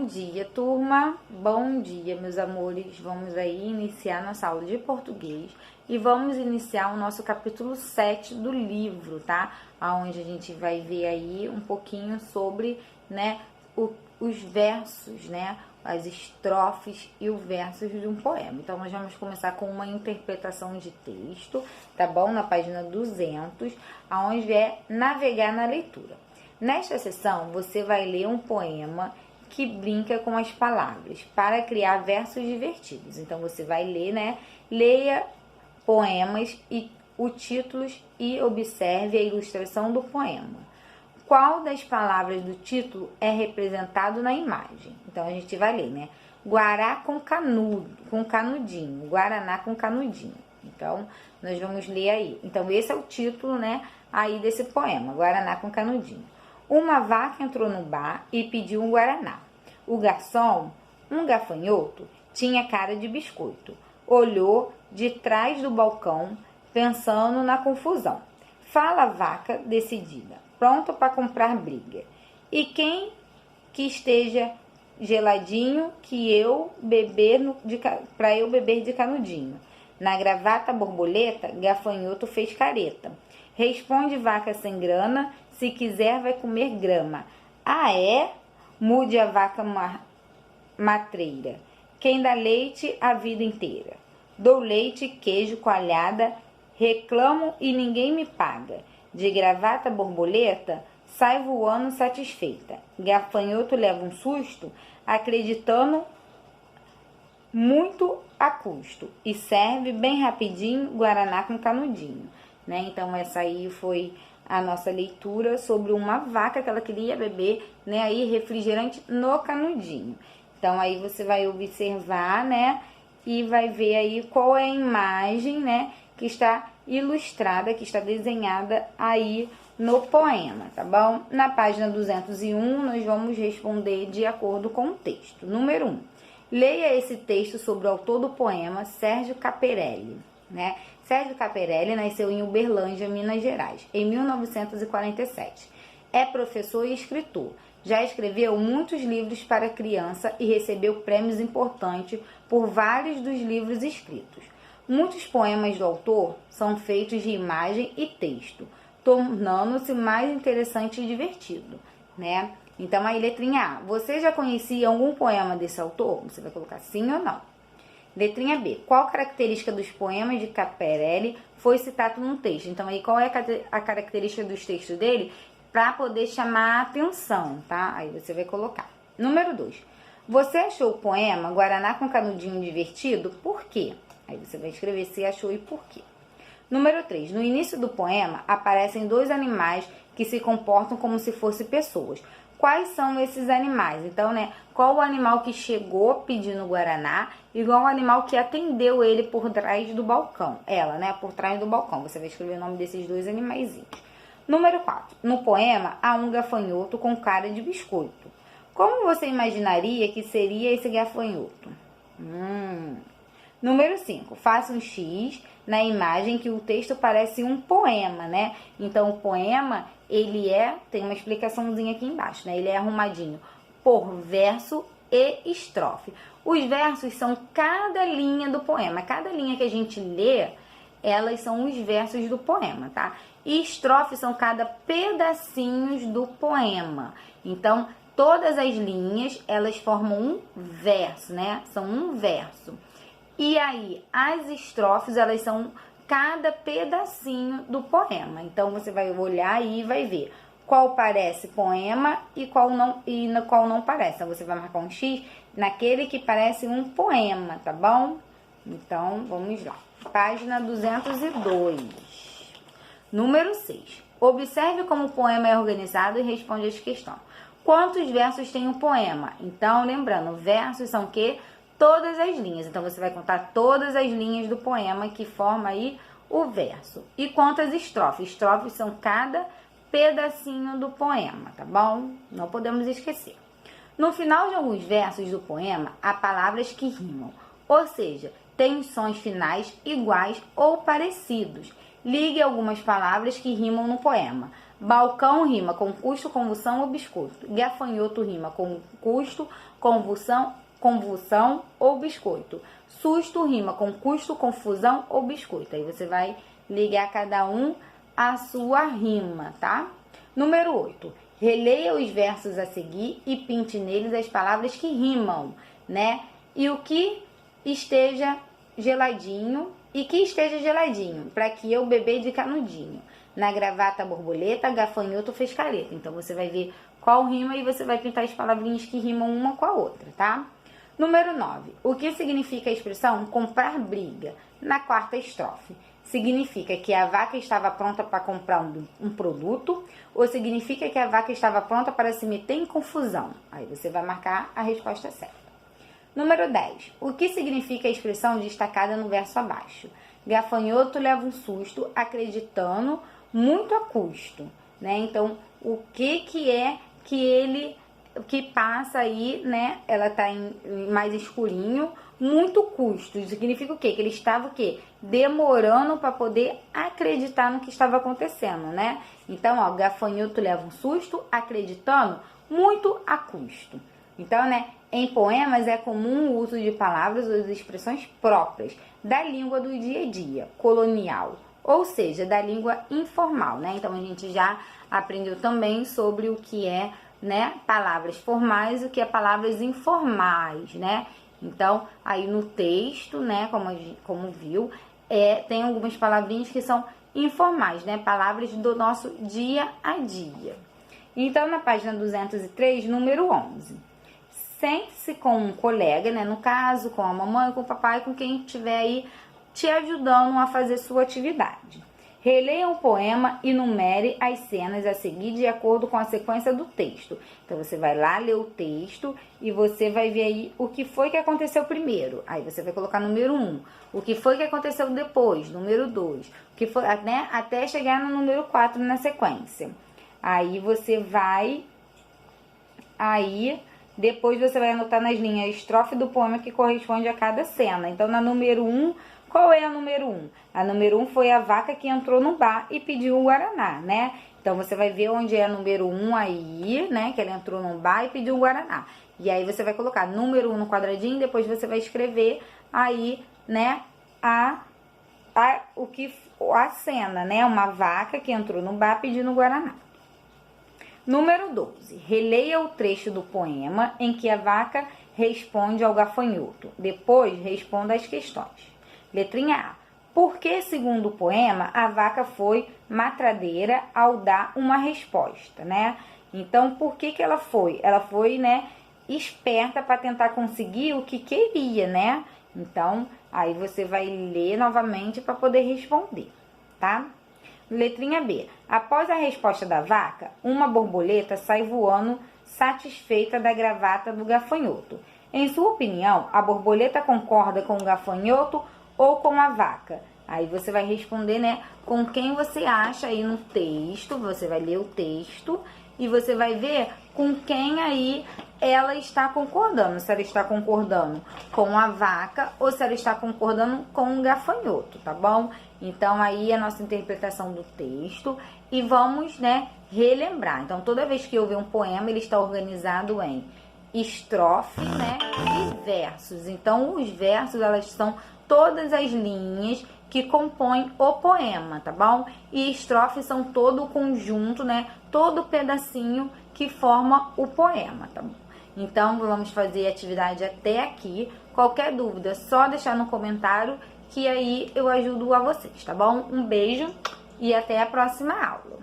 dia, turma. Bom dia, meus amores. Vamos aí iniciar nossa aula de português e vamos iniciar o nosso capítulo 7 do livro, tá? Onde a gente vai ver aí um pouquinho sobre, né, os versos, né, as estrofes e os versos de um poema. Então, nós vamos começar com uma interpretação de texto, tá bom? Na página 200, aonde é navegar na leitura. Nesta sessão, você vai ler um poema que brinca com as palavras para criar versos divertidos. Então, você vai ler, né? Leia poemas e os títulos e observe a ilustração do poema. Qual das palavras do título é representado na imagem? Então, a gente vai ler, né? Guará com canudo, com canudinho. Guaraná com canudinho. Então, nós vamos ler aí. Então, esse é o título, né? Aí desse poema, Guaraná com canudinho. Uma vaca entrou no bar e pediu um guaraná. O garçom, um gafanhoto, tinha cara de biscoito. Olhou de trás do balcão, pensando na confusão. Fala a vaca, decidida, pronta para comprar briga. E quem que esteja geladinho que eu beber para eu beber de canudinho? Na gravata borboleta, gafanhoto fez careta. Responde vaca sem grana, se quiser vai comer grama. Ah, é? Mude a vaca matreira. Quem dá leite a vida inteira? Dou leite, queijo, coalhada, reclamo e ninguém me paga. De gravata borboleta, sai voando satisfeita. Gafanhoto leva um susto, acreditando muito a custo. E serve bem rapidinho, guaraná com canudinho. Né? Então, essa aí foi a nossa leitura sobre uma vaca que ela queria beber, né, aí refrigerante no canudinho. Então, aí você vai observar, né, e vai ver aí qual é a imagem, né, que está ilustrada, que está desenhada aí no poema, tá bom? Na página 201, nós vamos responder de acordo com o texto. Número 1. Leia esse texto sobre o autor do poema, Sérgio Caperelli, né? Sérgio Caperelli nasceu em Uberlândia, Minas Gerais, em 1947. É professor e escritor. Já escreveu muitos livros para criança e recebeu prêmios importantes por vários dos livros escritos. Muitos poemas do autor são feitos de imagem e texto, tornando-se mais interessante e divertido, né? Então, aí, letrinha A. Você já conhecia algum poema desse autor? Você vai colocar sim ou não. Letrinha B. Qual característica dos poemas de Caperelli foi citado no texto? Então, aí, qual é a característica dos textos dele para poder chamar a atenção, tá? Aí você vai colocar. Número 2. Você achou o poema Guaraná com Canudinho divertido? Por quê? Aí você vai escrever se achou e por quê. Número 3. No início do poema, aparecem dois animais que se comportam como se fossem pessoas. Quais são esses animais? Então, né, qual o animal que chegou pedindo guaraná e qual o animal que atendeu ele por trás do balcão? Ela, né, por trás do balcão. Você vai escrever o nome desses dois animaizinhos. Número 4. No poema, há um gafanhoto com cara de biscoito. Como você imaginaria que seria esse gafanhoto? Número 5. Faça um X na imagem que o texto parece um poema, né? Então, o poema, ele tem uma explicaçãozinha aqui embaixo, né? Ele é arrumadinho por verso e estrofe. Os versos são cada linha do poema. Cada linha que a gente lê, elas são os versos do poema, tá? E estrofes são cada pedacinhos do poema. Então, todas as linhas, elas formam um verso, né? São um verso. E aí, as estrofes, elas são cada pedacinho do poema. Então, você vai olhar aí e vai ver qual parece poema e qual não parece. Então, você vai marcar um X naquele que parece um poema, tá bom? Então, vamos lá. Página 202. Número 6. Observe como o poema é organizado e responde as questões. Quantos versos tem um poema? Então, lembrando, versos são o quê? Todas as linhas. Então, você vai contar todas as linhas do poema que forma aí o verso. E quantas estrofes? Estrofes são cada pedacinho do poema, tá bom? Não podemos esquecer. No final de alguns versos do poema, há palavras que rimam. Ou seja, tem sons finais iguais ou parecidos. Ligue algumas palavras que rimam no poema. Balcão rima com custo, convulsão ou biscoito. Gafanhoto rima com custo, convulsão ou biscoito. Susto rima com custo, confusão ou biscoito. Aí você vai ligar cada um a sua rima, tá? Número 8. Releia os versos a seguir e pinte neles as palavras que rimam, né? E o que esteja geladinho, para que eu beber de canudinho. Na gravata, borboleta, gafanhoto fez careta. Então, você vai ver qual rima e você vai pintar as palavrinhas que rimam uma com a outra, tá? Número 9. O que significa a expressão comprar briga? Na quarta estrofe. Significa que a vaca estava pronta para comprar um produto ou significa que a vaca estava pronta para se meter em confusão? Aí você vai marcar a resposta certa. Número 10. O que significa a expressão destacada no verso abaixo? Gafanhoto leva um susto acreditando muito a custo, né? Então, o que é que ele que passa aí, né? Ela tá em mais escurinho, muito custo. Significa o quê? Que ele estava o quê? Demorando para poder acreditar no que estava acontecendo, né? Então, ó, gafanhoto leva um susto acreditando muito a custo. Então, né, em poemas é comum o uso de palavras ou de expressões próprias da língua do dia a dia, colonial, ou seja, da língua informal, né? Então, a gente já aprendeu também sobre o que é, né, palavras formais e o que é palavras informais, né? Então, aí no texto, né, como viu, tem algumas palavrinhas que são informais, né? Palavras do nosso dia a dia. Então, na página 203, número 11. Sente-se com um colega, né? No caso, com a mamãe, com o papai, com quem estiver aí te ajudando a fazer sua atividade. Releia um poema e numere as cenas a seguir de acordo com a sequência do texto. Então, você vai lá ler o texto e você vai ver aí o que foi que aconteceu primeiro. Aí, você vai colocar número 1. O que foi que aconteceu depois, número 2. O que foi, né, até chegar no número 4 na sequência. Aí, você vai... Depois você vai anotar nas linhas a estrofe do poema que corresponde a cada cena. Então, na número 1, qual é a número 1? A número 1 foi a vaca que entrou no bar e pediu um guaraná, né? Então, você vai ver onde é a número 1 aí, né? Que ela entrou no bar e pediu um guaraná. E aí, você vai colocar número 1 no quadradinho, depois você vai escrever aí, né? A cena, né? Uma vaca que entrou no bar pedindo um guaraná. Número 12. Releia o trecho do poema em que a vaca responde ao gafanhoto. Depois, responda as questões. Letrinha A. Por que, segundo o poema, a vaca foi matradeira ao dar uma resposta, né? Então, por que ela foi? Ela foi, né, esperta para tentar conseguir o que queria, né? Então, aí você vai ler novamente para poder responder, tá? Letrinha B. Após a resposta da vaca, uma borboleta sai voando satisfeita da gravata do gafanhoto. Em sua opinião, a borboleta concorda com o gafanhoto ou com a vaca? Aí você vai responder, né, com quem você acha aí no texto, você vai ler o texto e você vai ver com quem aí ela está concordando. Se ela está concordando com a vaca ou se ela está concordando com o gafanhoto, tá bom? Então, aí é a nossa interpretação do texto e vamos, né, relembrar. Então, toda vez que eu ver um poema, ele está organizado em estrofe, né, e versos. Então, os versos, elas são todas as linhas que compõem o poema, tá bom? E estrofes são todo o conjunto, né, todo o pedacinho que forma o poema, tá bom? Então, vamos fazer a atividade até aqui. Qualquer dúvida, só deixar no comentário que aí eu ajudo a vocês, tá bom? Um beijo e até a próxima aula.